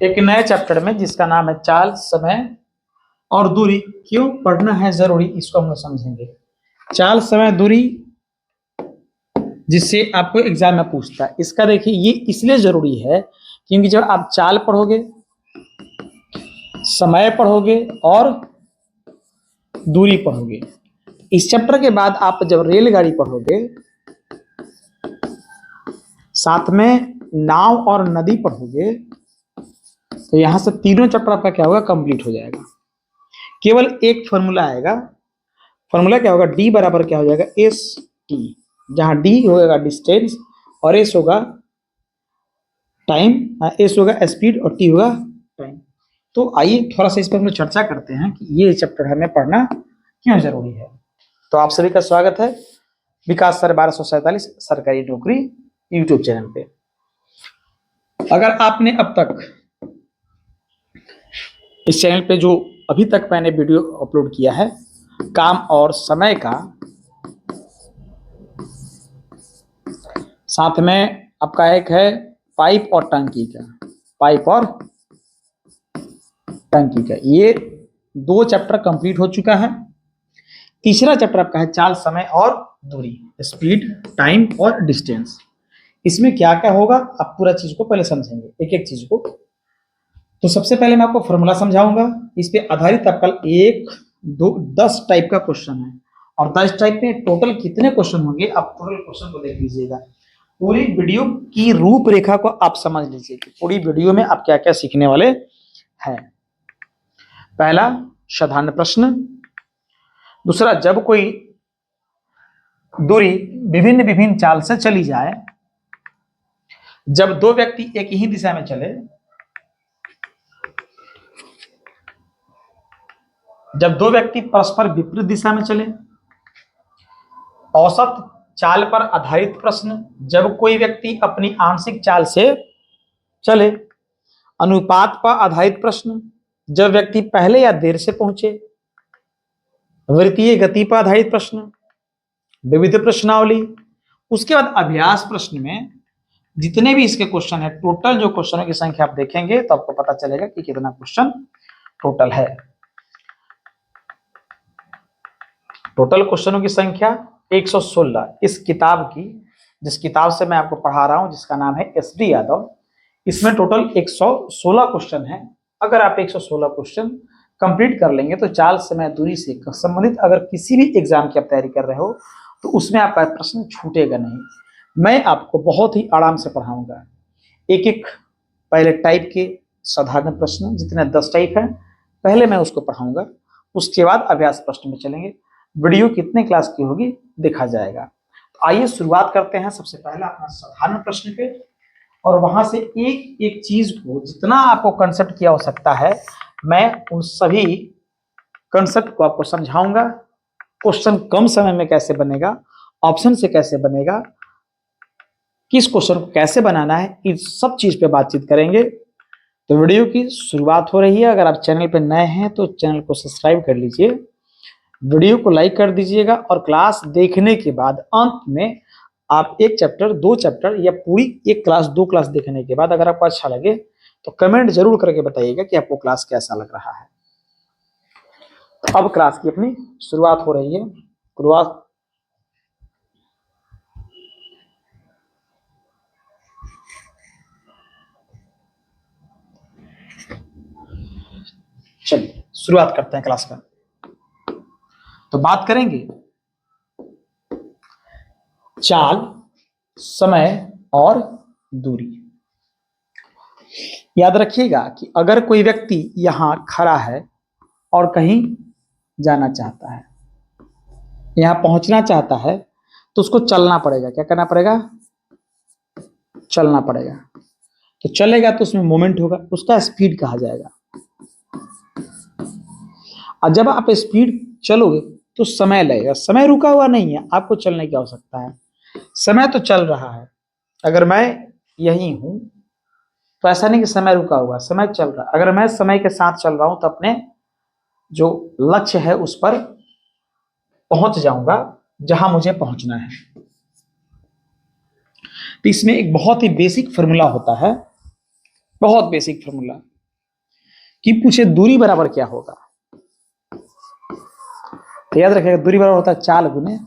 एक नए चैप्टर में जिसका नाम है चाल, समय और दूरी। क्यों पढ़ना है जरूरी, इसको हम लोग समझेंगे। चाल, समय, दूरी, जिससे आपको एग्जाम में पूछता है। इसका देखिए ये इसलिए जरूरी है क्योंकि जब आप चाल पढ़ोगे, समय पढ़ोगे और दूरी पढ़ोगे, इस चैप्टर के बाद आप जब रेलगाड़ी पढ़ोगे, साथ में नाव और नदी पढ़ोगे, तो यहां से तीनों चैप्टर आपका क्या होगा, कंप्लीट हो जाएगा। केवल एक फॉर्मूला आएगा। फॉर्मूला क्या होगा, डी बराबर क्या हो जाएगा, एस टी, जहां डी होगा डिस्टेंस और एस होगा टाइम, एस होगा स्पीड और टी होगा टाइम। तो आइए थोड़ा सा इस पर हम लोग चर्चा करते हैं कि ये चैप्टर हमें पढ़ना क्यों जरूरी है। तो आप सभी का स्वागत है विकास सर 1247 सरकारी नौकरी यूट्यूब चैनल पे। अगर आपने अब तक इस चैनल पे जो अभी तक मैंने वीडियो अपलोड किया है काम और समय का, साथ में आपका एक है पाइप और टंकी का, पाइप और टंकी का, ये 2 चैप्टर कंप्लीट हो चुका है। तीसरा चैप्टर आपका है चाल, समय और दूरी, स्पीड, टाइम और डिस्टेंस। इसमें क्या क्या होगा आप पूरा चीज को पहले समझेंगे, एक एक चीज को। तो सबसे पहले मैं आपको फॉर्मूला समझाऊंगा, इस पे आधारित आपका 1, 2, 10 टाइप का क्वेश्चन है। और 10 टाइप में टोटल कितने क्वेश्चन होंगे आप टोटल क्वेश्चन को देख लीजिएगा। पूरी वीडियो की रूपरेखा को आप समझ लीजिए कि पूरी वीडियो में आप क्या क्या सीखने वाले हैं। पहला साधारण प्रश्न, दूसरा जब कोई दूरी विभिन्न विभिन्न चाल से चली जाए, जब 2 व्यक्ति एक ही दिशा में चले, जब 2 व्यक्ति परस्पर विपरीत दिशा में चले, औसत चाल पर आधारित प्रश्न, जब कोई व्यक्ति अपनी आंशिक चाल से चले, अनुपात पर आधारित प्रश्न, जब व्यक्ति पहले या देर से पहुंचे, वृत्तीय गति पर आधारित प्रश्न, विविध प्रश्नावली। उसके बाद अभ्यास प्रश्न में जितने भी इसके क्वेश्चन है, टोटल जो क्वेश्चनों की संख्या आप देखेंगे तो आपको पता चलेगा कि कितना क्वेश्चन टोटल है। टोटल क्वेश्चनों की संख्या 116 इस किताब की, जिस किताब से मैं आपको पढ़ा रहा हूं जिसका नाम है एसडी यादव, इसमें टोटल 116 क्वेश्चन है। अगर आप 116 क्वेश्चन कंप्लीट कर लेंगे तो चाल, समय, दूरी से संबंधित अगर किसी भी एग्जाम की आप तैयारी कर रहे हो तो उसमें आपका प्रश्न छूटेगा नहीं। मैं आपको बहुत ही आराम से पढ़ाऊंगा, एक एक पहले टाइप के साधारण प्रश्न, जितने 10 टाइप है पहले मैं उसको पढ़ाऊंगा, उसके बाद अभ्यास प्रश्न में चलेंगे। वीडियो कितने क्लास की होगी देखा जाएगा। तो आइए शुरुआत करते हैं सबसे पहले अपना साधारण प्रश्न पे, और वहां से एक एक चीज को जितना आपको कंसेप्ट की आवश्यकता है मैं उन सभी कंसेप्ट को आपको समझाऊंगा। क्वेश्चन कम समय में कैसे बनेगा, ऑप्शन से कैसे बनेगा, किस क्वेश्चन को कैसे बनाना है, इस सब चीज पे बातचीत करेंगे। तो वीडियो की शुरुआत हो रही है। अगर आप चैनल पे नए हैं तो चैनल को सब्सक्राइब कर लीजिए, वीडियो को लाइक कर दीजिएगा, और क्लास देखने के बाद अंत में आप एक चैप्टर, 2 चैप्टर या पूरी एक क्लास, 2 क्लास देखने के बाद अगर आपको अच्छा लगे तो कमेंट जरूर करके बताइएगा कि आपको क्लास कैसा लग रहा है। तो अब क्लास की अपनी शुरुआत हो रही है। शुरुआत चलिए शुरुआत करते हैं क्लास का। तो बात करेंगे चाल, समय और दूरी। याद रखिएगा कि अगर कोई व्यक्ति यहां खड़ा है और कहीं जाना चाहता है, यहां पहुंचना चाहता है, तो उसको चलना पड़ेगा। क्या करना पड़ेगा, चलना पड़ेगा। तो चलेगा तो उसमें मोमेंट होगा, उसका स्पीड कहा जाएगा। और जब आप स्पीड चलोगे तो समय लगेगा, समय रुका हुआ नहीं है, आपको चलने की आवश्यकता है। समय तो चल रहा है, अगर मैं यही हूं तो ऐसा नहीं कि समय रुका हुआ, समय चल रहा है। अगर मैं समय के साथ चल रहा हूं तो अपने जो लक्ष्य है उस पर पहुंच जाऊंगा जहां मुझे पहुंचना है। तो इसमें एक बहुत ही बेसिक फॉर्मूला होता है, बहुत बेसिक फॉर्मूला कि पूछे दूरी बराबर क्या होगा, तो याद रखिएगा दूरी बराबर होता है चाल गुने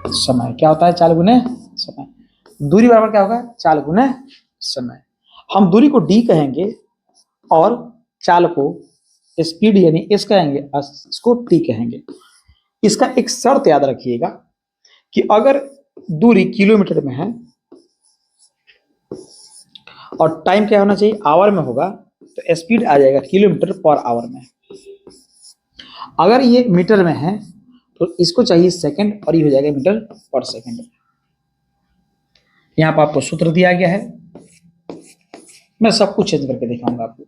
समय। क्या होता है? चाल गुने समय। दूरी बराबर क्या होगा? चाल गुने समय। हम दूरी को डी कहेंगे और चाल को स्पीड यानी एस कहेंगे, इसको टी कहेंगे। इसका एक शर्त याद रखिएगा कि अगर दूरी किलोमीटर में है और टाइम क्या होना चाहिए? आवर में होगा, तो स्पीड आ जाएगा किलोमीटर पर आवर में। अगर ये मीटर में है तो इसको चाहिए सेकंड और ये हो जाएगा मीटर पर सेकंड। यहाँ पर आपको सूत्र दिया गया है, मैं सब कुछ चेंज करके दिखाऊंगा आपको।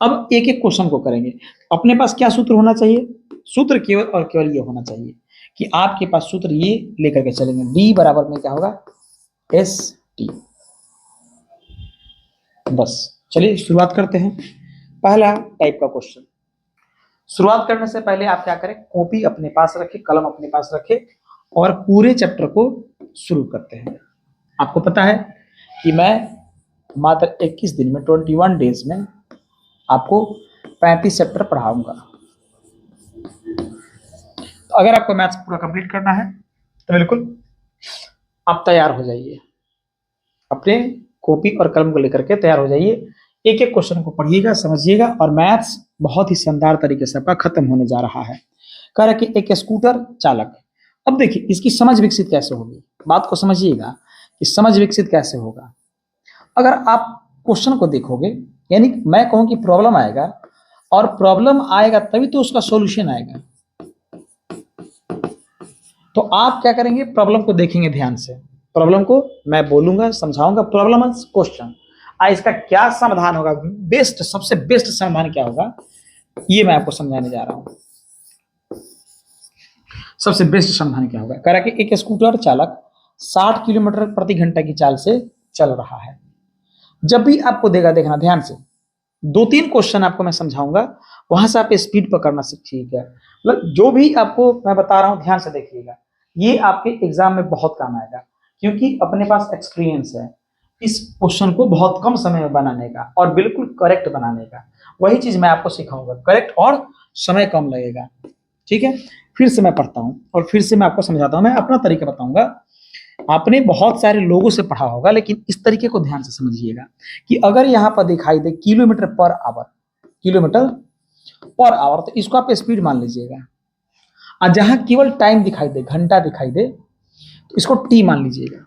अब एक एक क्वेश्चन को करेंगे। अपने पास क्या सूत्र होना चाहिए? सूत्र केवल और केवल ये होना चाहिए कि आपके पास सूत्र ये लेकर के चलेंगे, डी बराबर में क्या होगा? S T. बस चलिए शुरुआत करते हैं। पहला टाइप का क्वेश्चन। शुरुआत करने से पहले आप क्या करें? कॉपी अपने पास रखें, कलम अपने पास रखें और पूरे चैप्टर को शुरू करते हैं। आपको पता है कि मैं मात्र 21 दिन में 21 डेज में आपको 35 चैप्टर पढ़ाऊंगा। तो अगर आपको मैथ्स पूरा कंप्लीट करना है तो बिल्कुल आप तैयार हो जाइए, अपने कॉपी और कलम को लेकर के तैयार हो जाइए। एक एक क्वेश्चन को पढ़िएगा, समझिएगा और मैथ्स बहुत ही शानदार तरीके से आपका खत्म होने जा रहा है। कह रहा कि एक स्कूटर चालक। अब देखिए इसकी समझ विकसित कैसे होगी, बात को समझिएगा कि समझ विकसित कैसे होगा। अगर आप क्वेश्चन को देखोगे, यानी मैं कहूं कि प्रॉब्लम आएगा और प्रॉब्लम आएगा तभी तो उसका सॉल्यूशन आएगा। तो आप क्या करेंगे? प्रॉब्लम को देखेंगे ध्यान से, प्रॉब्लम को मैं बोलूंगा, समझाऊंगा। प्रॉब्लम इज क्वेश्चन, इसका क्या समाधान होगा, बेस्ट सबसे बेस्ट समाधान क्या होगा, ये मैं आपको समझाने जा रहा हूं। सबसे बेस्ट समाधान क्या होगा? कह रहा कि एक स्कूटर चालक 60 किलोमीटर प्रति घंटा की चाल से चल रहा है। जब भी आपको देगा, देखना ध्यान से, 2-3 क्वेश्चन आपको मैं समझाऊंगा, वहां से आप स्पीड पकड़ना सीखिएगा। मतलब जो भी आपको मैं बता रहा हूं ध्यान से देखिएगा, ये आपके एग्जाम में बहुत काम आएगा, क्योंकि अपने पास एक्सपीरियंस है इस क्वेश्चन को बहुत कम समय में बनाने का और बिल्कुल करेक्ट बनाने का। वही चीज मैं आपको सिखाऊंगा, करेक्ट और समय कम लगेगा। ठीक है, फिर से मैं पढ़ता हूं और फिर से मैं आपको समझाता हूं, मैं अपना तरीका बताऊंगा। आपने बहुत सारे लोगों से पढ़ा होगा, लेकिन इस तरीके को ध्यान से समझिएगा कि अगर यहाँ पर दिखाई दे kilometre per hour, kilometre per hour, तो इसको आप स्पीड मान लीजिएगा। और जहां केवल टाइम दिखाई दे, घंटा दिखाई दे, तो इसको टी मान लीजिएगा।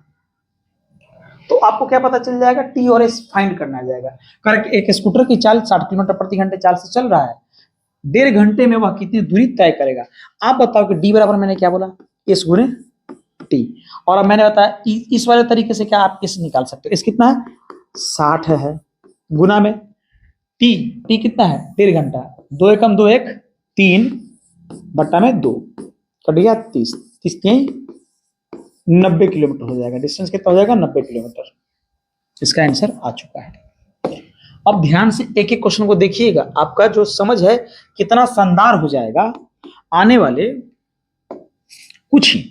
तो आपको क्या पता चल जाएगा? टी और एस फाइंड करना आ जाएगा। करेक्ट, एक स्कूटर की चाल 60 किलोमीटर प्रति घंटे चाल से चल रहा है, 1.5 घंटे में वह कितनी दूरी तय करेगा। आप बताओ कि डी बराबर मैंने क्या बोला? एस गुने टी। और अब मैंने बताया इस वाले तरीके से क्या आप इस निकाल सकते हो? इस कितना है? 60 है, गुना में टी, टी कितना है? 1.5 घंटा। 2 एकम 2 1 3 बट्टा में 2 कट गया 30, 30 90 किलोमीटर हो जाएगा। डिस्टेंस कितना हो जाएगा? 90 किलोमीटर। इसका आंसर आ चुका है। अब ध्यान से एक एक क्वेश्चन को देखिएगा, आपका जो समझ है कितना शानदार हो जाएगा। आने वाले कुछ ही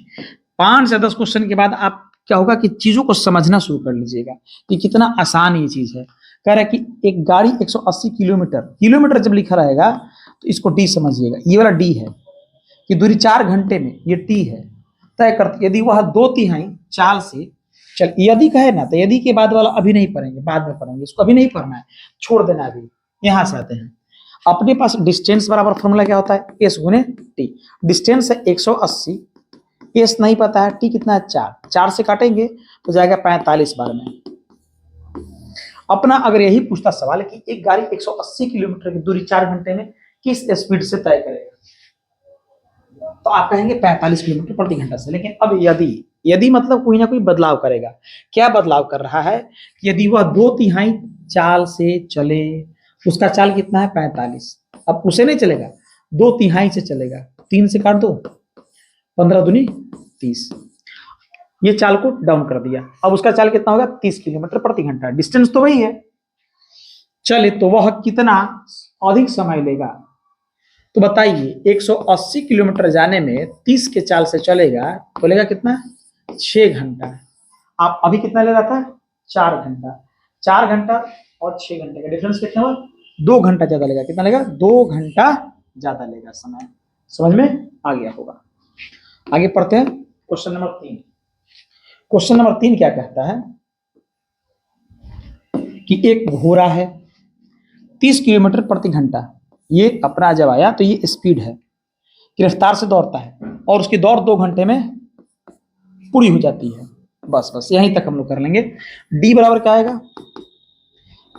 5 से 10 क्वेश्चन के बाद आप क्या होगा कि चीजों को समझना शुरू कर लीजिएगा कि कितना आसान ये चीज है। कह रहा है कि एक गाड़ी 180 किलोमीटर, किलोमीटर जब लिखा रहेगा तो इसको डी समझिएगा, ये वाला डी है कि दूरी 4 घंटे में, ये टी है, तय करती। यदि वह 2/3 चाल से चल, यदि कहे ना तो यदि के बाद वाला अभी नहीं पढ़ेंगे, बाद में पढ़ेंगे, इसको अभी नहीं पढ़ना है, छोड़ देना अभी। यहां से आते हैं, अपने पास डिस्टेंस बराबर फॉर्मूला क्या होता है? एस गुने टी। डिस्टेंस है 180, एस नहीं पता है, टी कितना है? 4, 4 से काटेंगे तो जाएगा 45 बार में। अपना अगर यही पूछता सवाल कि एक गाड़ी 180 किलोमीटर की दूरी 4 घंटे में किस स्पीड से तय करेगा, तो आप कहेंगे 45 किलोमीटर प्रति घंटा से। लेकिन अब यदि, यदि मतलब कोई ना कोई बदलाव करेगा। क्या बदलाव कर रहा है? यदि वह 2/3 चाल से चले, उसका चाल कितना है? 45। अब उसे नहीं चलेगा, 2/3 से चलेगा, 3 से काट दो, 15 दूनी 30। ये चाल को डाउन कर दिया। अब उसका चाल कितना होगा? 30 किलोमीटर प्रति घंटा। डिस्टेंस तो वही है, चले तो वह कितना अधिक समय लेगा? तो बताइए 180 किलोमीटर जाने में 30 के चाल से चलेगा तो लेगा कितना? 6 घंटा। आप अभी कितना ले रहा था? 4 घंटा। 4 घंटा और 6 घंटे का डिफरेंस कितना हुआ? 2 घंटा ज्यादा लेगा। कितना लेगा? 2 घंटा ज्यादा लेगा समय। समझ में आ गया होगा। आगे पढ़ते हैं क्वेश्चन नंबर 3। क्वेश्चन नंबर 3 क्या कहता है कि एक घोड़ा है 30 किलोमीटर प्रति घंटा। ये अपना जब आया तो ये स्पीड है, कि रफ्तार से दौड़ता है और उसकी दौड़ 2 घंटे में पूरी हो जाती है। बस यहीं तक हम लोग कर लेंगे। डी बराबर क्या आएगा?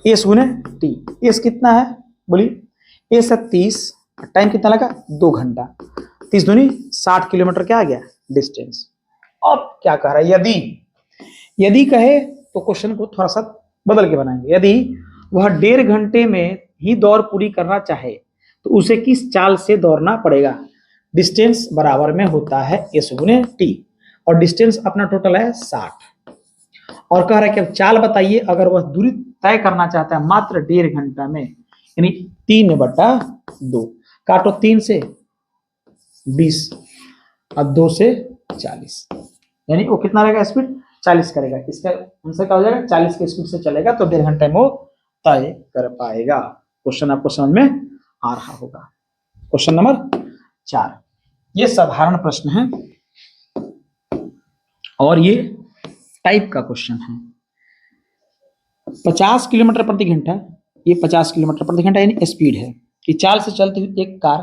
एस गुने टी। एस कितना है बोलिए? एस है 30, टाइम कितना लगा? 2 घंटा। 30 दूनी 60 किलोमीटर क्या आ गया? डिस्टेंस। अब क्या कह रहा है? यदि कहे तो क्वेश्चन को थोड़ा सा बदल के बनाएंगे। यदि वह 1.5 घंटे में ही दौड़ पूरी करना चाहे तो उसे किस चाल से दौड़ना पड़ेगा? डिस्टेंस बराबर में होता है एस गुने टी, और डिस्टेंस अपना टोटल है 60। और कह रहा है कि अब चाल बताइए अगर वह दूरी तय करना चाहता है मात्र 1.5 घंटा में, यानी 3/2। काटो 3 से 20 और 2 से 40, यानी वो कितना रहेगा? स्पीड 40 करेगा। इसका आंसर क्या हो जाएगा? 40 की स्पीड से चलेगा तो 1.5 घंटे में वो तय कर पाएगा। क्वेश्चन आपको समझ में आ रहा होगा। क्वेश्चन नंबर 4, ये साधारण प्रश्न है और ये टाइप का क्वेश्चन है। 50 किलोमीटर प्रति घंटा, ये 50 किलोमीटर प्रति घंटा यानी स्पीड है कि चाल से चलती हुई एक कार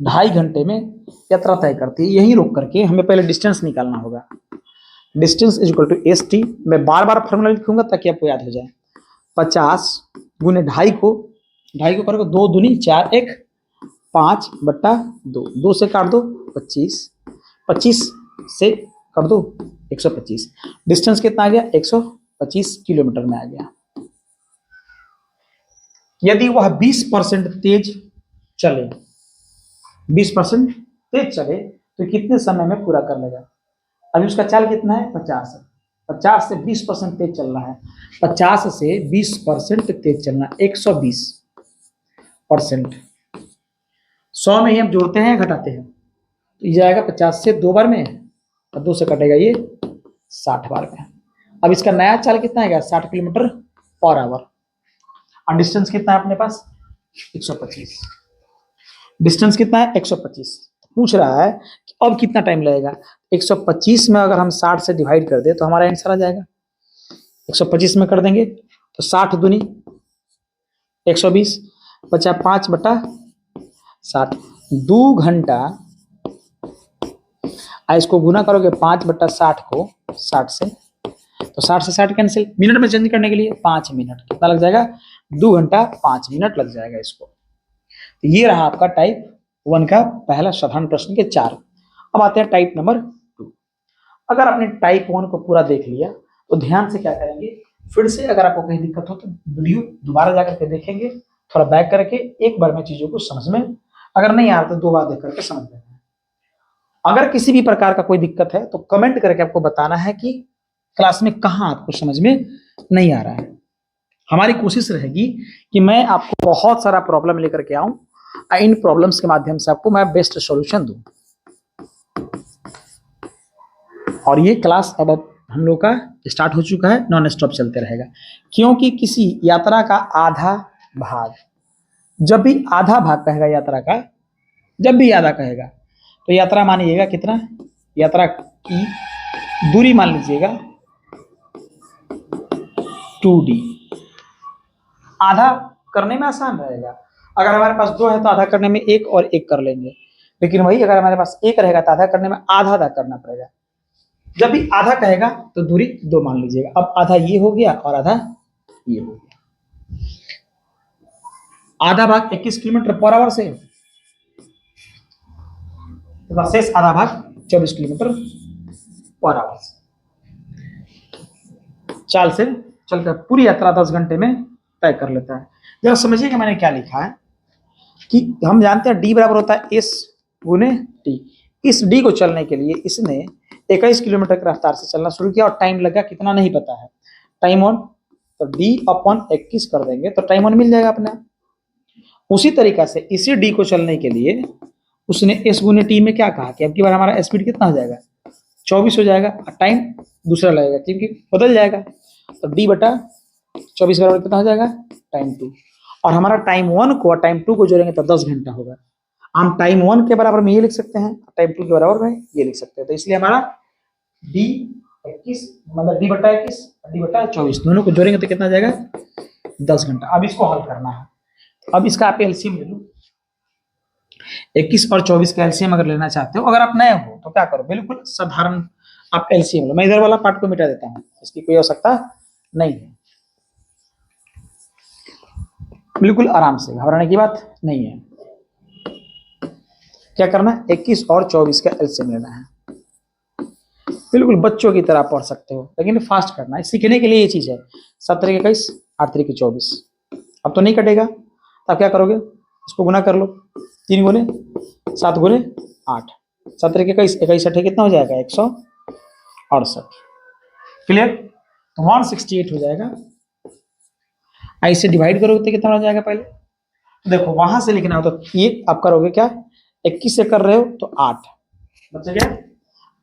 2.5 घंटे में यात्रा तय करती है। यहीं रोक करके हमें पहले डिस्टेंस निकालना होगा। Distance is equal to S T. मैं बार बार फॉर्मूला लिखूंगा ताकि आपको याद हो जाए। 50 गुने 2.5 को, 2.5 को करोगे 2 दूनी 4, 1 5/2। 2 से काट दो 25, 25 से कर दो 125। डिस्टेंस कितना आ गया? 125 किलोमीटर में आ गया। यदि वह 20% तेज चले, 20% तेज चले तो कितने समय में पूरा कर लेगा? अभी उसका चाल कितना है? 50 है। 50 से 20% तेज चल रहा है। 50 से 20% तेज चलना 120%। 100 में ही हम जोड़ते हैं घटाते हैं तो ये जाएगा 50 से 2 बार में और 2 से कटेगा ये 60 बार में। अब इसका नया चाल कितना आएगा? 60 किलोमीटर पर आवर। और डिस्टेंस कितना है अपने पास? 125। डिस्टेंस कितना है? 125। पूछ रहा है कि अब कितना टाइम लगेगा। 125 में अगर हम 60 से डिवाइड कर दे तो हमारा आंसर आ जाएगा। 125 में कर देंगे तो 60 दूनी 120, बचा 5/60। 2 घंटा, इसको गुना करोगे 5/60 को 60 से, तो 60 से 60 कैंसिल। मिनट में चेंज करने के लिए 5 मिनट। कितना लग जाएगा? 2 घंटा 5 मिनट लग जाएगा इसको। तो ये रहा आपका टाइप 1 का पहला साधारण प्रश्न के 4। अब आते हैं टाइप नंबर 2। अगर आपने टाइप 1 को पूरा देख लिया तो ध्यान से क्या करेंगे, फिर से अगर आपको कहीं दिक्कत हो तो वीडियो दोबारा जाकर के देखेंगे, थोड़ा बैक करके एक बार में चीजों को समझ में, अगर नहीं आ रहा तो 2 बार देख करके समझ लेना है। अगर किसी भी प्रकार का कोई दिक्कत है तो कमेंट करके आपको बताना है कि क्लास में कहाँ आपको समझ में नहीं आ रहा है। हमारी कोशिश रहेगी कि मैं आपको बहुत सारा प्रॉब्लम लेकर के आऊं, इन प्रॉब्लम्स के माध्यम से आपको मैं बेस्ट सॉल्यूशन दूं। और ये क्लास अब हम लोग का स्टार्ट हो चुका है, नॉन स्टॉप चलते रहेगा। क्योंकि किसी यात्रा का आधा भाग, जब भी आधा भाग कहेगा यात्रा का, जब भी आधा कहेगा तो यात्रा मानिएगा कितना, यात्रा की दूरी मान लीजिएगा 2D। आधा करने में आसान रहेगा। अगर हमारे पास 2 है तो आधा करने में 1 और 1 कर लेंगे, लेकिन वही अगर हमारे पास 1 रहेगा तो आधा करने में आधा आधा करना पड़ेगा। जब भी आधा कहेगा तो दूरी 2 मान लीजिएगा। अब आधा ये हो गया और आधा ये हो गया। आधा भाग 21 किलोमीटर पर आवर से, शेष आधा भाग 24 किलोमीटर पर आवर से चाल से चलकर पूरी यात्रा 10 घंटे में तय कर लेता है। जरा समझिए कि मैंने क्या लिखा है कि हम जानते हैं डी बराबर होता है एस गुने टी। इस डी को चलने के लिए इसने 21 किलोमीटर की रफ्तार से चलना शुरू किया और टाइम लगा कितना नहीं पता है। टाइम ऑन तो डी अपॉन 21 कर देंगे तो टाइम ऑन मिल जाएगा अपने। उसी तरीका से इसी डी को चलने के लिए उसने एस गुने टी में क्या कहा कि अब की बार हमारा स्पीड कितना हो जाएगा? 24 हो जाएगा। टाइम दूसरा लगेगा क्योंकि बदल जाएगा। तो डी बटा 24 बराबर कितना हो जाएगा, टाइम 2। और हमारा टाइम 1 को और टाइम 2 को जोड़ेंगे तो 10 घंटा होगा। हम टाइम 1 के बराबर में ये लिख सकते हैं, टाइम 2 के बराबर में ये लिख सकते हैं। तो इसलिए हमारा डी 21 मतलब डी बटा 21 डी बटा 24 दोनों को जोड़ेंगे तो कितना आ जाएगा, 10 घंटा। अब इसको हल करना है। अब इसका आप एलसीएम ले लो। 21 और 24 का एलसीएम अगर लेना चाहते हो, अगर आप नए हो तो क्या करो, बिल्कुल साधारण आप एलसीएम लो। मैं इधर वाला पार्ट को मिटा देता हूं, इसकी कोई आवश्यकता नहीं है, बिल्कुल आराम से, घबराने की बात नहीं है। क्या करना है, 21 और 24 का एलसीएम लेना है। बिल्कुल बच्चों की तरह पढ़ सकते हो, लेकिन फास्ट करना है, सीखने के लिए ये चीज है। 7 तरीके 21 8 तरीके 24। अब तो नहीं कटेगा, तब क्या करोगे, इसको गुना कर लो, 3 गुने 7 गुने 8, 7 तरीके 21 21 8 कितना हो जाएगा, 168। क्लियर, तो 168 हो जाएगा। ऐसे डिवाइड करोगे तो कितना हो जाएगा, पहले देखो वहां से लिखना हो तो ये आप करोगे क्या, 21 से कर रहे हो तो 8 बचा गया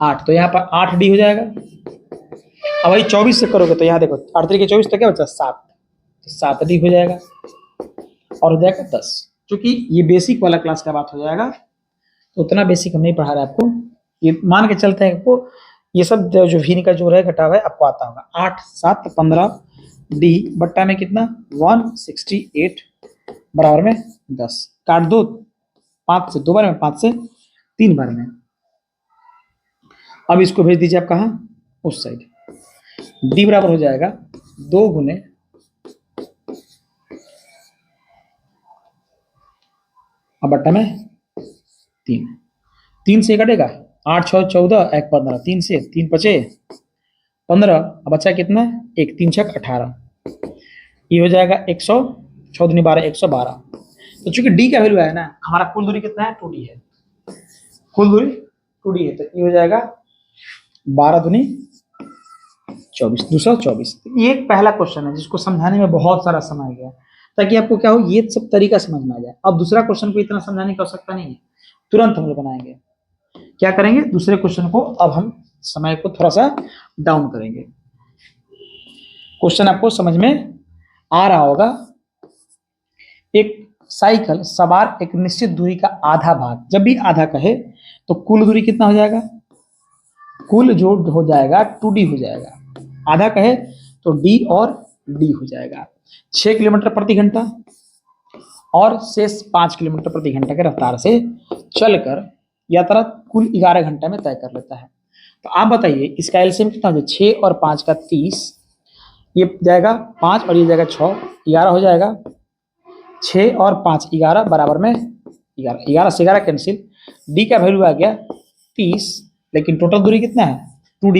8, तो यहाँ पर 8D हो जाएगा। अब वही 24 से करोगे तो यहाँ देखो 8 तरीके 24 तो क्या बचा 7, तो 7D हो जाएगा और हो जाएगा 10। क्योंकि ये बेसिक वाला क्लास का बात हो जाएगा, तो उतना बेसिक हम नहीं पढ़ा रहे आपको, ये मान के चलते हैं आपको ये सब जो भी का जोड़ है घटाव है आपको आता होगा। 8 7 15D बट्टा में कितना 168 बराबर में 10, काट दो 5 से 2 बार में, 5 से 3 बार में। अब इसको भेज दीजिए आप कहाँ, उस साइड। D बराबर हो जाएगा 2 गुने अब बट्टा में 3, 3 से कटेगा 8 6 14 1 15, 3 से 3 5 15, अब बचा कितना 1 3 6 18, ये हो जाएगा 100 6 दूनी 12 112। तो चूंकि D का वैल्यू है ना, हमारा कुल दूरी कितना है 2D है, कुल दूरी 2D है, तो ये हो जाएगा 12 दूनी 24 224। ये एक पहला क्वेश्चन है जिसको समझाने में बहुत सारा समय गया, ताकि आपको क्या हो ये सब तरीका समझ में आ जाए। अब दूसरा क्वेश्चन को इतना समझाने की आवश्यकता नहीं है, तुरंत हम लोग बनाएंगे। क्या करेंगे, दूसरे क्वेश्चन को अब हम समय को थोड़ा सा डाउन करेंगे। क्वेश्चन आपको समझ में आ रहा होगा। एक साइकिल सवार एक निश्चित दूरी का आधा भाग, जब भी आधा कहे तो कुल दूरी कितना हो जाएगा, कुल जो हो जाएगा 2D हो जाएगा, आधा कहे तो D और D हो जाएगा। 6 किलोमीटर प्रति घंटा और शेष 5 किलोमीटर प्रति घंटा के रफ्तार से चलकर यात्रा कुल 11 घंटे में तय कर लेता है। तो आप बताइए इसका एलसीएम कितना हो जाएगा, 6 और 5 का 30, ये जाएगा 5 और ये जाएगा 6 11 हो जाएगा, 6 और 5 11 बराबर में 11, 11 से 11 कैंसिल, D का वैल्यू आ गया 30, लेकिन टोटल दूरी कितना है 2D,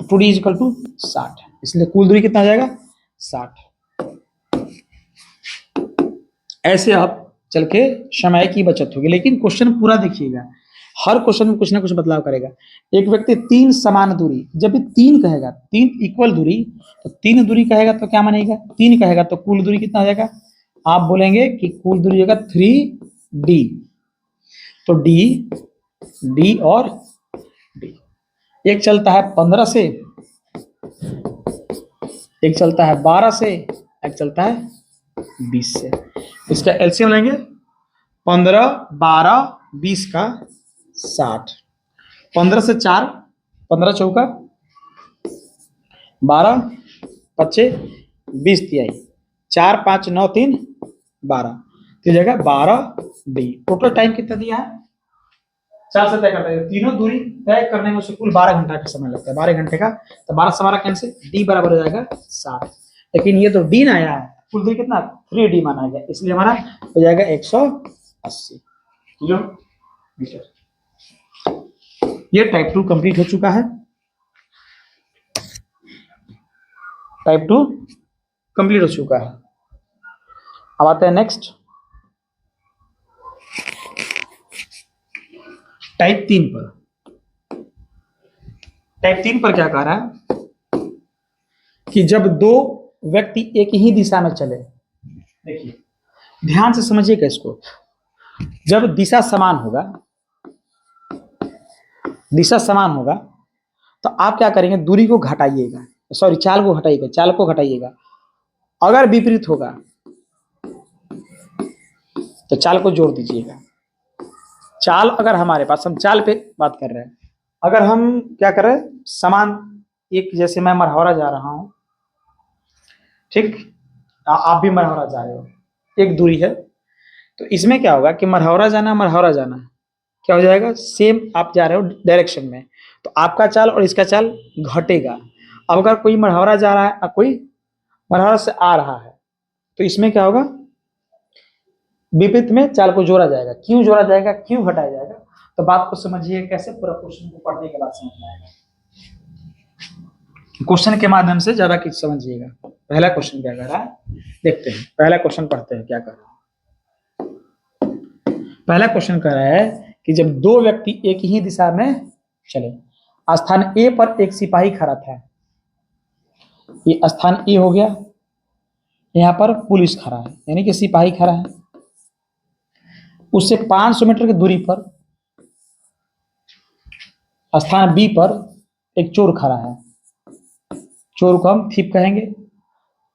2D इक्वल टू 60, इसलिए कुल दूरी कितना आ जाएगा 60। ऐसे आप चल के समय की बचत होगी। लेकिन क्वेश्चन पूरा देखिएगा, हर क्वेश्चन में कुछ ना कुछ बदलाव करेगा। एक व्यक्ति 3 समान दूरी, जब भी 3 कहेगा 3 इक्वल दूरी, तो 3 दूरी कहेगा तो क्या मानेगा, 3 कहेगा तो कुल दूरी कितना हो जाएगा, आप बोलेंगे कि कुल दूरी होगा 3D। तो D और D, एक चलता है 15 से, एक चलता है 12 से, एक चलता है 20 से। इसका एलसीएम लेंगे 15 12 20 का 60, 15 से 4 15 चौका 12 25 20 तिहाई, 4 5 9 3 12, तो जगह 12D। टोटल टाइम कितना दिया है, 4 से तय करते हैं, तीनों दूरी तय करने में उसे कुल 12 घंटा का समय लगता है, 12 घंटे का, तो 12 से 12 कैंसिल, D बराबर हो जाएगा 60। लेकिन ये तो D ना आया है, कुल दूरी कितना 3D माना गया, इसलिए हमारा हो जाएगा 180 किलोमीटर। ये टाइप 2 कंप्लीट हो चुका है, टाइप 2 कंप्लीट हो चुका है। अब आते हैं नेक्स्ट टाइप 3 पर। टाइप 3 पर क्या कह रहा है कि जब दो व्यक्ति एक ही दिशा में चले, देखिए ध्यान से समझिएगा इसको, जब दिशा समान होगा, दिशा समान होगा तो आप क्या करेंगे, दूरी को घटाइएगा, सॉरी चाल को घटाइएगा, चाल को घटाइएगा, अगर विपरीत होगा तो चाल को जोड़ दीजिएगा। चाल अगर हमारे पास, हम चाल पे बात कर रहे हैं, अगर हम क्या कर रहे हैं, समान, एक जैसे मैं मरहौरा जा रहा हूं, ठीक, आप भी मरहौरा जा रहे हो, एक दूरी है, तो इसमें क्या होगा कि मरहौरा जाना क्या हो जाएगा, सेम आप जा रहे हो डायरेक्शन में, तो आपका चाल और इसका चाल घटेगा। अब अगर कोई मरहौरा जा रहा है और कोई मरहौरा से आ रहा है, तो इसमें क्या होगा, विपरीत में चाल को जोड़ा जाएगा। क्यों जोड़ा जाएगा, क्यों घटाया जाएगा, तो बात को समझिए कैसे, पूरा क्वेश्चन को पढ़ने के बाद समझ में आएगा। क्वेश्चन के माध्यम से ज्यादा कुछ समझिएगा। पहला क्वेश्चन क्या कर रहा है, देखते हैं। पहला क्वेश्चन पढ़ते हैं क्या कर रहा है। पहला क्वेश्चन कह रहा है कि जब दो व्यक्ति एक ही दिशा में चले, स्थान ए पर एक सिपाही खड़ा था, ये स्थान ए हो गया, यहां पर पुलिस खड़ा है, यानी कि सिपाही खड़ा है। उससे 500 मीटर की दूरी पर स्थान बी पर एक चोर खड़ा है, चोर को हम थीप कहेंगे।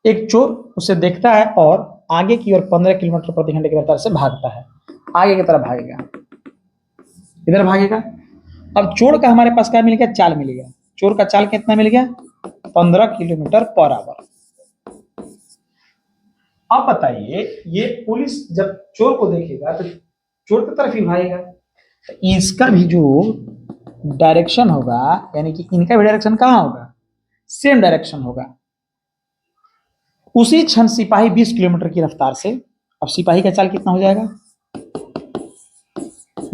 एक चोर उसे देखता है और आगे की ओर 15 किलोमीटर प्रति घंटे की रफ्तार से भागता है, आगे की तरफ भागेगा, इधर भागेगा। अब चोर का हमारे पास क्या मिल गया, चाल मिल गया। चोर का चाल कितना मिल गया, 15 किलोमीटर पर आवर। अब बताइए, ये पुलिस जब चोर को देखेगा तो चोर की तरफ ही भागेगा, तो इसका भी जो डायरेक्शन होगा, यानी कि इनका भी डायरेक्शन कहां होगा, सेम डायरेक्शन होगा। उसी क्षण सिपाही 20 किलोमीटर की रफ्तार से, अब सिपाही का चाल कितना हो जाएगा,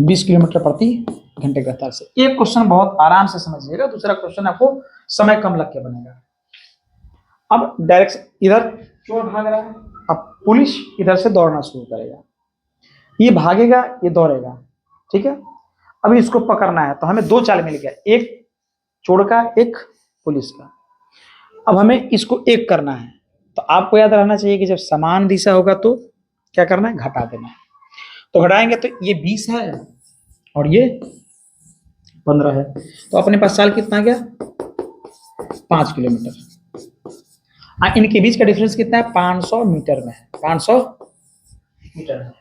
20 किलोमीटर प्रति घंटे की रफ्तार से। एक क्वेश्चन बहुत आराम से समझिएगा, दूसरा क्वेश्चन आपको समय कम लग के बनेगा। अब डायरेक्शन, इधर चोर भाग रहा है, अब पुलिस इधर से दौड़ना शुरू करेगा, ये भागेगा, ये दौड़ेगा, ठीक है। अभी इसको पकड़ना है, तो हमें दो चाल मिल गया, एक चोर का, एक पुलिस का। अब हमें इसको एक करना है, तो आपको याद रहना चाहिए कि जब समान दिशा होगा तो क्या करना है, घटा देना है। तो घटाएंगे तो ये 20 है और ये 15 है, तो अपने पास चाल कितना गया, 5 किलोमीटर। इनके बीच का डिफरेंस कितना है, 500 मीटर में है, 500 मीटर है।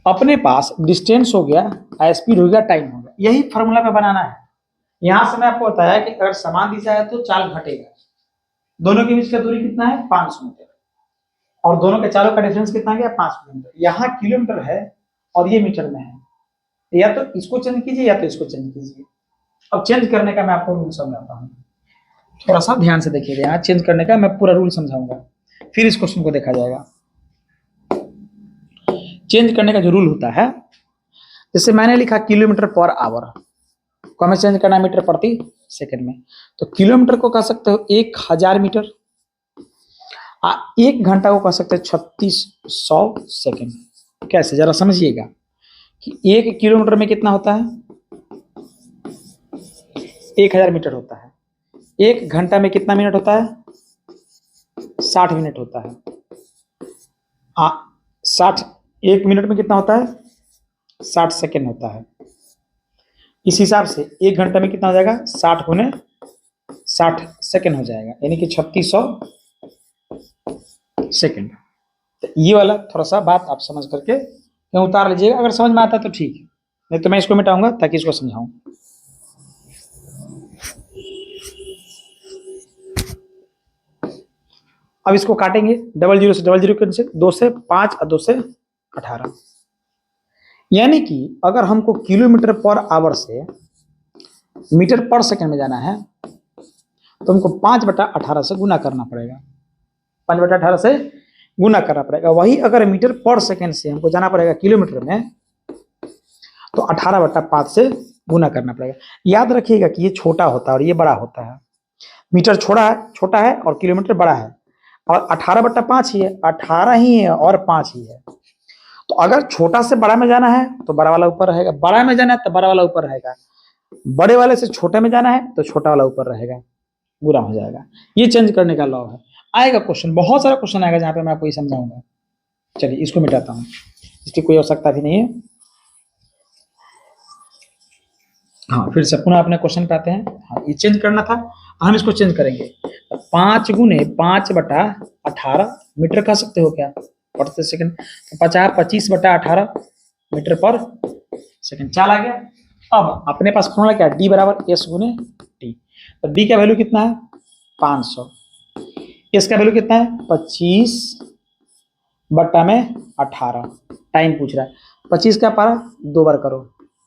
अपने पास डिस्टेंस हो गया, स्पीड हो गया, टाइम हो गया। यही फॉर्मूला पे बनाना है। यहां से मैं आपको बताया कि अगर समान दिशा है तो चाल घटेगा। दोनों के बीच का दूरी कितना है, 500 मीटर, और दोनों के चालों का डिफरेंस कितना गया, 5 किलोमीटर। यहाँ किलोमीटर है और ये मीटर में है, या तो इसको चेंज कीजिए या तो इसको चेंज कीजिए। अब चेंज करने का मैं आपको रूल समझाता हूँ, थोड़ा सा ध्यान से देखिएगा। यहाँ चेंज करने का मैं पूरा रूल समझाऊंगा, फिर इस क्वेश्चन को देखा जाएगा। चेंज करने का जो रूल होता है, जैसे मैंने लिखा किलोमीटर पर आवर को हमें चेंज करना मीटर प्रति सेकंड में, तो किलोमीटर को कह सकते हो 1000 मीटर, 1 घंटा को कह सकते हैं 3600 सेकंड। कैसे, जरा समझिएगा कि 1 किलोमीटर में कितना होता है, 1000 मीटर होता है। 1 घंटा में कितना मिनट होता है, 60 मिनट होता है। 60, 1 मिनट में कितना होता है, 60 सेकंड होता है। इस हिसाब से 1 घंटा में कितना हो जाएगा, 60 गुने 60 सेकंड हो जाएगा, यानी कि 3600 सेकंड। तो ये वाला थोड़ा सा बात आप समझ करके उतार लीजिएगा, अगर समझ में आता है तो ठीक है, नहीं तो मैं इसको मिटाऊंगा ताकि इसको समझाऊं। अब इसको काटेंगे, 00 से 00 कैंसिल, 2 से 5 और 2 से 18, यानी कि अगर हमको किलोमीटर पर आवर से मीटर पर सेकंड में जाना है तो हमको 5/18 से गुना करना पड़ेगा, 5/18 से गुना करना पड़ेगा। वही अगर मीटर पर सेकंड से हमको जाना पड़ेगा किलोमीटर में, तो 18/5 से गुना करना पड़ेगा। याद रखिएगा कि ये छोटा होता है और ये बड़ा होता है। मीटर छोटा है और किलोमीटर बड़ा है, और 18/5 ही है, 18 ही है और 5 ही है। तो अगर छोटा से बड़ा में जाना है तो बड़ा वाला ऊपर रहेगा, बड़ा में जाना है तो बड़ा वाला ऊपर रहेगा, बड़े वाले से छोटे में जाना है तो छोटा वाला ऊपर रहेगा, गुना हो जाएगा। ये चेंज करने का लॉ है। आएगा क्वेश्चन, बहुत सारा क्वेश्चन आएगा जहां पे मैं आपको ये समझाऊंगा। चलिए इसको मिटाता हूं, इसकी कोई आवश्यकता भी नहीं है। हाँ, फिर से पुनः अपने क्वेश्चन पे आते हैं। हाँ, ये चेंज करना था, हम इसको चेंज करेंगे। 5 × 5/18 मीटर कह सकते हो क्या प्रति सेकंड? तो 25/18 मीटर पर सेकंड। चाल आ गया। अब अपने पास फॉर्मूला क्या है? D = S × T। तो D का वैल्यू कितना है? 500। S का वैल्यू कितना है? 25/18। टाइम पूछ रहा है। 25 का पारा 2 बार करो,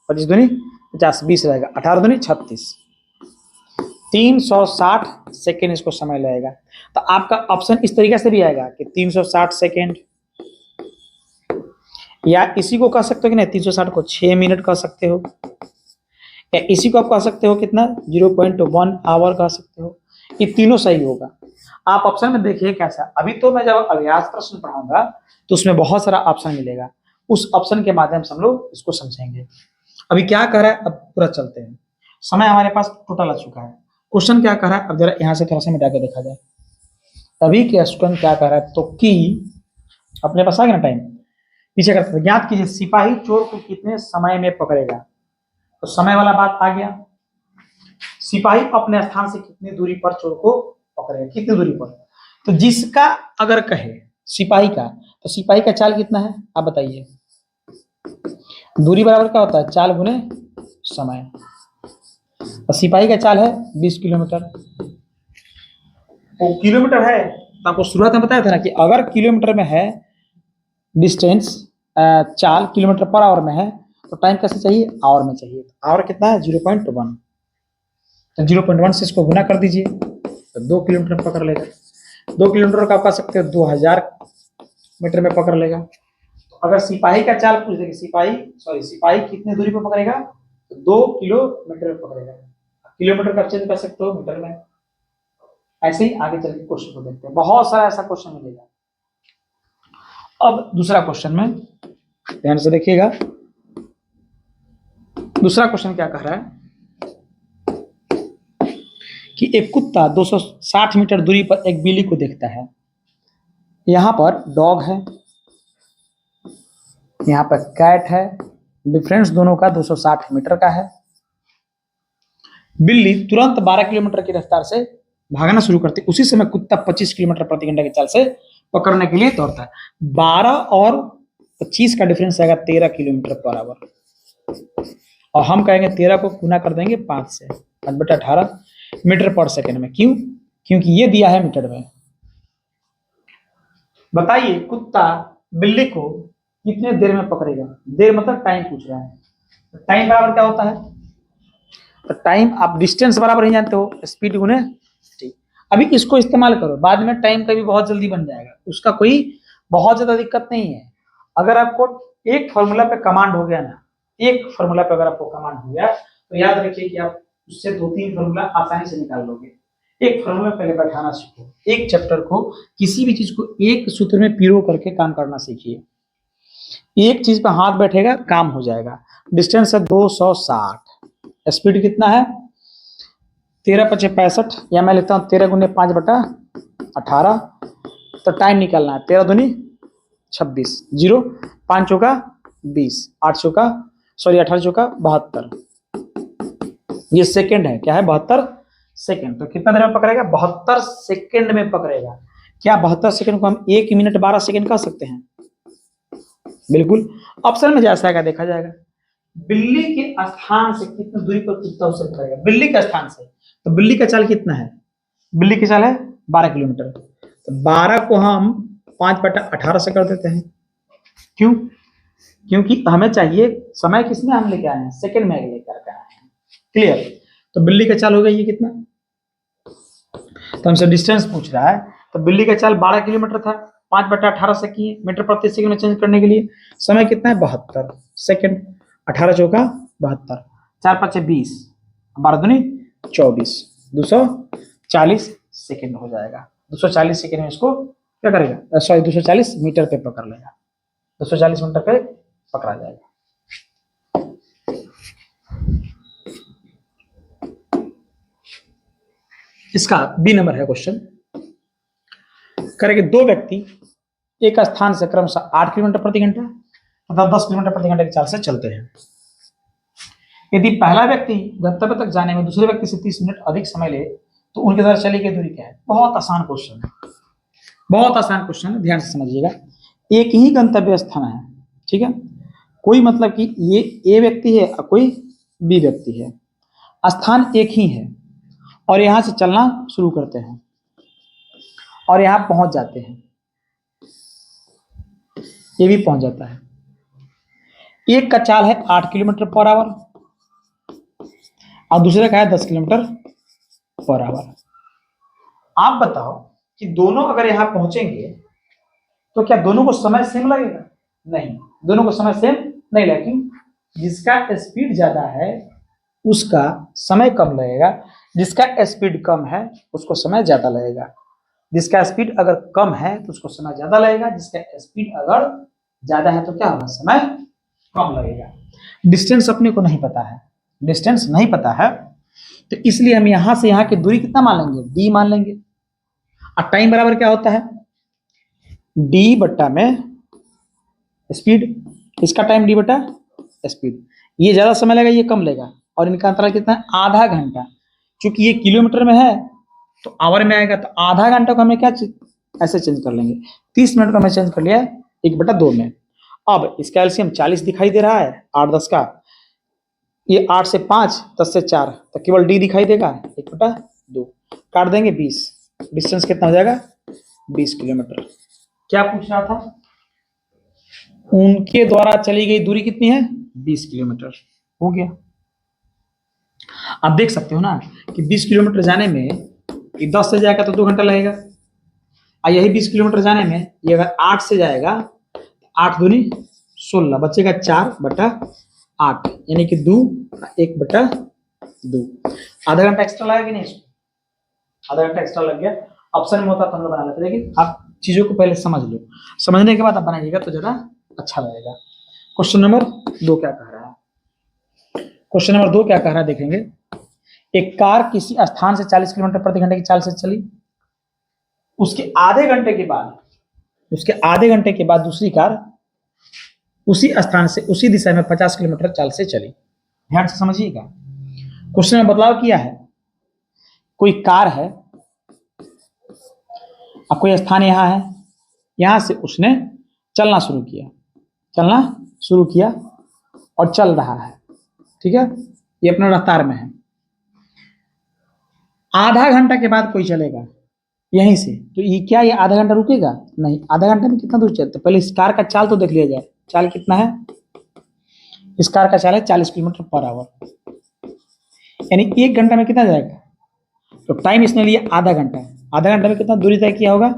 25 दूनी 50, 20 रहेगा, 18 दूनी 36, 360 सेकेंड इसको समय लगेगा। तो आपका ऑप्शन इस तरीके से भी आएगा कि 360 सेकेंड, या इसी को कह सकते हो कि नहीं, 360 को 6 मिनट कह सकते हो, या इसी को आप कह सकते हो कितना, 0.1 आवर कह सकते हो। ये तीनों सही होगा। आप ऑप्शन में देखिए कैसा। अभी तो मैं जब अभ्यास प्रश्न पढ़ाऊंगा तो उसमें बहुत सारा ऑप्शन मिलेगा, उस ऑप्शन के माध्यम से हम लोग इसको समझेंगे। अभी क्या कर रहा है, अब पूरा चलते हैं। समय हमारे पास टोटल आ चुका है। क्वेश्चन क्या कर रहा है, अब जरा यहाँ से थोड़ा सा मिटा के देखा जाए। अभी के स्टूडेंट क्या कर रहा है, तो कि अपने पास आ गया ना टाइम, पीछे करते ज्ञात कीजिए सिपाही चोर को कितने समय में पकड़ेगा। तो समय वाला बात आ गया। सिपाही अपने स्थान से कितनी दूरी पर चोर को पकड़ेगा, कितनी दूरी पर? तो जिसका अगर कहे सिपाही का, तो सिपाही का चाल कितना है आप बताइए। दूरी बराबर क्या होता है? चाल गुने समय। और सिपाही का चाल है 20 किलोमीटर। वो किलोमीटर है तो आपको शुरुआत में बताया था ना कि अगर किलोमीटर में है डिस्टेंस, चाल किलोमीटर पर आवर में है, तो टाइम कैसे चाहिए? आवर में चाहिए। आवर कितना है? 0.1। तो 0.1 से इसको गुना कर दीजिए तो 2 किलोमीटर पकड़ लेगा। 2 किलोमीटर का आप कह सकते हो 2000 मीटर में पकड़ लेगा। तो अगर सिपाही का चाल पूछ देंगे, सिपाही कितने दूरी पर पकड़ेगा, तो 2 किलोमीटर में पकड़ेगा। किलोमीटर का चेंज कर सकते हो मीटर में। ऐसे ही आगे चल के क्वेश्चन को देखते हैं, बहुत सारा ऐसा क्वेश्चन मिलेगा। अब दूसरा क्वेश्चन में ध्यान से देखिएगा। दूसरा क्वेश्चन क्या कह रहा है कि एक कुत्ता 260 मीटर दूरी पर एक बिल्ली को देखता है। यहां पर डॉग है, यहां पर कैट है, डिफरेंस दोनों का 260 मीटर का है। बिल्ली तुरंत 12 किलोमीटर की रफ्तार से भागना शुरू करती, उसी समय कुत्ता 25 किलोमीटर प्रति घंटे की चाल से पकड़ने के लिए दौड़ता है। 12 और 25 का डिफरेंस आएगा 13 किलोमीटर पर आवर। और हम कहेंगे 13 को गुना कर देंगे 5 से, 5/18 मीटर पर सेकंड में। क्यों? क्योंकि ये दिया है मीटर में। बताइए कुत्ता बिल्ली को कितने देर में पकड़ेगा? देर मतलब टाइम पूछ रहा है। टाइम बराबर क्या होता है? तो टाइम आप डिस्टेंस बराबर ही जानते हो, स्पीड गुने टी। अभी इसको इस्तेमाल करो, बाद में टाइम का भी बहुत जल्दी बन जाएगा, उसका कोई बहुत ज्यादा दिक्कत नहीं है। अगर आपको एक फॉर्मूला पे कमांड हो गया ना, एक फॉर्मूला पे अगर आपको कमांड हो गया तो याद रखिए कि आप उससे 2-3 फॉर्मूला आसानी से निकाल लोगे। एक फॉर्मूला पहले बैठाना सीखो, एक चैप्टर को, किसी भी चीज को एक सूत्र में पिरो करके काम करना सीखिए। एक चीज पे हाथ बैठेगा काम हो जाएगा। डिस्टेंस है 260, स्पीड कितना है? 13×5 = 65, या मैं लिखता हूँ 13×5/18। तो टाइम निकालना है 13 दूनी 26, 0 5 चौका 20, 8 चौका 18 चौका 72। ये सेकंड है, क्या है? 72 सेकंड। तो कितना देर में पकड़ेगा? 72 सेकंड में पकड़ेगा। क्या 72 सेकंड को हम 1 मिनट 12 सेकंड कह सकते हैं? बिल्कुल। ऑप्शन में जैसा आएगा देखा जाएगा। बिल्ली के स्थान से कितनी दूरी पर कुत्ता उसे पकड़ेगा? बिल्ली के स्थान से, तो बिल्ली का चाल कितना है? बिल्ली की चाल है 12 किलोमीटर। तो 12 को हम 5/18 से कर देते हैं। क्यों? क्योंकि हमें चाहिए समय किसमें हम लेके आए हैं? सेकंड में लेकर के आए हैं। क्लियर? तो बिल्ली का चाल हो गया ये कितना? तो हमसे डिस्टेंस पूछ रहा है, तो बिल्ली का चाल 12 किलोमीटर था, 5/18 से किए मीटर प्रति सेकंड में चेंज करने के लिए। समय कितना है? 72 सेकंड। 18 चौका 72, 4×5 = 20, 12 दूनी 24, 240 सेकंड हो जाएगा। 240 सेकंड में इसको क्या करेगा? 240 मीटर पे पकड़ लेगा, 240 मीटर पे पकड़ा जाएगा। इसका बी नंबर है क्वेश्चन। करेंगे दो व्यक्ति एक स्थान से क्रमशः 8 किलोमीटर प्रति घंटा तथा 10 किलोमीटर प्रति घंटे की चाल से चलते हैं। यदि पहला व्यक्ति गंतव्य तक जाने में दूसरे व्यक्ति से 30 मिनट अधिक समय ले तो उनके द्वारा चली गई दूरी क्या है? बहुत आसान क्वेश्चन है, बहुत आसान क्वेश्चन है, ध्यान से समझिएगा। एक ही गंतव्य स्थान है, ठीक है, कोई मतलब कि ये ए व्यक्ति है और कोई बी व्यक्ति है, स्थान एक ही है और यहां से चलना शुरू करते हैं और यहां पहुंच जाते हैं, ये भी पहुंच जाता है। एक का चाल है 8 किलोमीटर पर आवर और दूसरे का है 10 किलोमीटर पर आवर। आप बताओ कि दोनों अगर यहां पहुंचेंगे तो क्या दोनों को समय सेम लगेगा? नहीं, दोनों को समय सेम नहीं लगेगा। जिसका स्पीड ज्यादा है उसका समय कम लगेगा, जिसका स्पीड कम है उसको समय ज्यादा लगेगा। जिसका स्पीड अगर कम है तो उसको समय ज्यादा लगेगा, जिसका स्पीड अगर ज्यादा है तो क्या होगा? समय कम लगेगा। डिस्टेंस अपने को नहीं पता है, डिस्टेंस नहीं पता है, तो इसलिए हम यहां से यहां की दूरी कितना मान लेंगे? डी मान लेंगे। और टाइम बराबर क्या होता है? डी बट्टा में स्पीड, इसका टाइम डी बटा स्पीड। ये ज्यादा समय लगेगा, ये कम लेगा, और इनका अंतराल कितना है? आधा घंटा। क्योंकि ये किलोमीटर में है तो आवर में आएगा, तो आधा घंटा को हमें क्या ऐसे चेंज कर लेंगे, 30 मिनट को हमें चेंज कर लिया 1/2 में। अब इसका एलसीएम 40 दिखाई दे रहा है, 8 10 का, ये 8 से 5, 10 से 4, तो केवल डी दिखाई देगा, 1/2 काट देंगे 20। डिस्टेंस कितना हो जाएगा? 20 किलोमीटर। क्या पूछ रहा था? उनके द्वारा चली गई दूरी कितनी है? 20 किलोमीटर। हो गया। आप देख सकते हो ना कि 20 किलोमीटर जाने में ये 10 से जाएगा तो 2 घंटा लगेगा, और यही 20 किलोमीटर जाने में ये अगर 8 से जाएगा, 8 दूनी 16, बचेगा 4/8, यानी कि 2 1/2। आधा घंटा एक्स्ट्रा लगा कि नहीं? इसको आधा घंटा एक्स्ट्रा लग गया। ऑप्शन में होता तो हम लोग बना लेते, लेकिन आप चीजों को पहले समझ लो, समझने के बाद आप बनाइएगा तो ज्यादा अच्छा लगेगा। क्वेश्चन नंबर 2 क्या कह रहा है? क्वेश्चन नंबर 2 क्या कह रहा है देखेंगे। एक कार किसी स्थान से 40 किलोमीटर प्रति घंटे की चाल से चली, उसके आधे घंटे के बाद दूसरी कार उसी स्थान से उसी दिशा में 50 किलोमीटर चाल से चली। ध्यान से समझिएगा, क्वेश्चन में बदलाव किया है। कोई कार है और कोई स्थान यहां है, यहां से उसने चलना शुरू किया और चल रहा है, ठीक है, ये अपना रफ्तार में है। आधा घंटा के बाद कोई चलेगा यहीं से, तो ये आधा घंटा रुकेगा? नहीं। आधा घंटे में कितना दूर चलता? पहले इस कार का चाल तो देख लिया जाए। चाल कितना है? इस कार का चाल है 40 किलोमीटर पर आवर, यानी 1 घंटा में कितना जाएगा? तो टाइम इसने लिया आधा घंटा है, आधा घंटा में कितना दूरी तय किया होगा?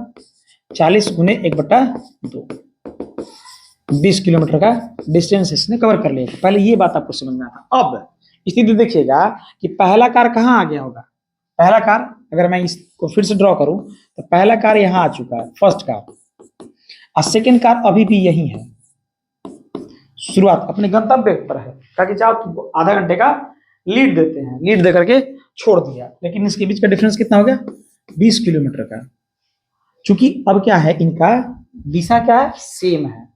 40 गुने 1/2, 20 किलोमीटर का डिस्टेंस इसने कवर कर लिया। पहले ये बात आपको समझना था। अब स्थिति देखिएगा कि पहला कार कहाँ आ गया होगा। पहला कार, अगर मैं इसको फिर से ड्रॉ करूं तो पहला कार यहां आ चुका है, फर्स्ट कार, और सेकेंड कार अभी भी यही है, शुरुआत अपने गंतव्य पर है। ताकि चाहो आधा घंटे का लीड देते हैं, लीड दे करके छोड़ दिया, लेकिन इसके बीच का डिफरेंस कितना हो गया? 20 किलोमीटर का। चूंकि अब क्या है, इनका दिशा क्या है? सेम है,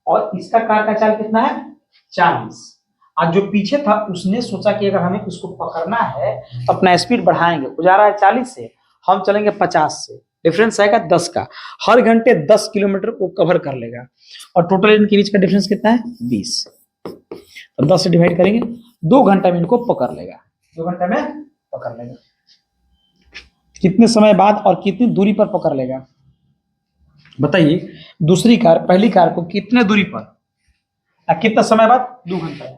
और इसका कार का चाल कितना है? 40। और जो पीछे था उसने सोचा कि अगर हमें उसको पकड़ना है तो अपना स्पीड बढ़ाएंगे, वो जा रहा है 40 से, हम चलेंगे 50 से, डिफरेंस आएगा 10 का। हर घंटे 10 किलोमीटर वो कवर कर लेगा, और टोटल इनके बीच का डिफरेंस कितना है? 20। तो 10 से डिवाइड करेंगे, 2 घंटे में इनको पकड़ लेगा, 2 घंटे में पकड़ लेगा। कितने समय बाद और कितनी दूरी पर पकड़ लेगा बताइए? दूसरी कार पहली कार को कितने दूरी पर और कितना समय बाद? 2 घंटा।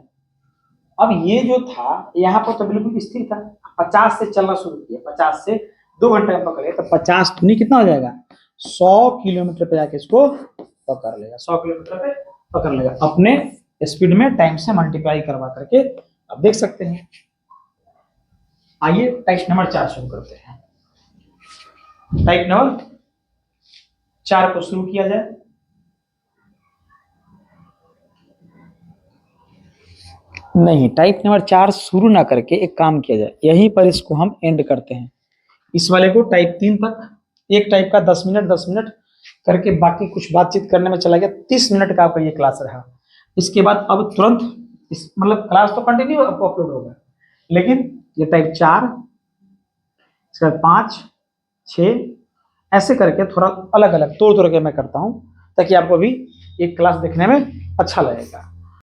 अब ये जो था यहाँ पर तो बिल्कुल स्थिर था, 50 से चलना शुरू किया, 50 से 2 घंटे में पकड़े, तो 50 दूनी कितना हो जाएगा? 100 किलोमीटर पे जाके इसको पकड़ लेगा, 100 किलोमीटर पे पकड़ लेगा, अपने स्पीड में टाइम से मल्टीप्लाई करवा करके। अब देख सकते हैं। आइए टाइप नंबर 4 शुरू करते हैं। टाइप नंबर 4 को शुरू किया जाए। नहीं, टाइप नंबर 4 शुरू ना करके एक काम किया जाए, यहीं पर इसको हम एंड करते हैं। इस वाले को टाइप 3 तक, एक टाइप का 10 मिनट 10 मिनट करके बाकी कुछ बातचीत करने में चला गया, 30 मिनट का आपका ये क्लास रहा। इसके बाद अब तुरंत इस मतलब क्लास तो कंटिन्यू अपलोड होगा, लेकिन ये टाइप 4, इसके बाद 5, 6 ऐसे करके थोड़ा अलग अलग तोड़ तोड़ के मैं करता हूँ, ताकि आपको भी एक क्लास देखने में अच्छा लगेगा।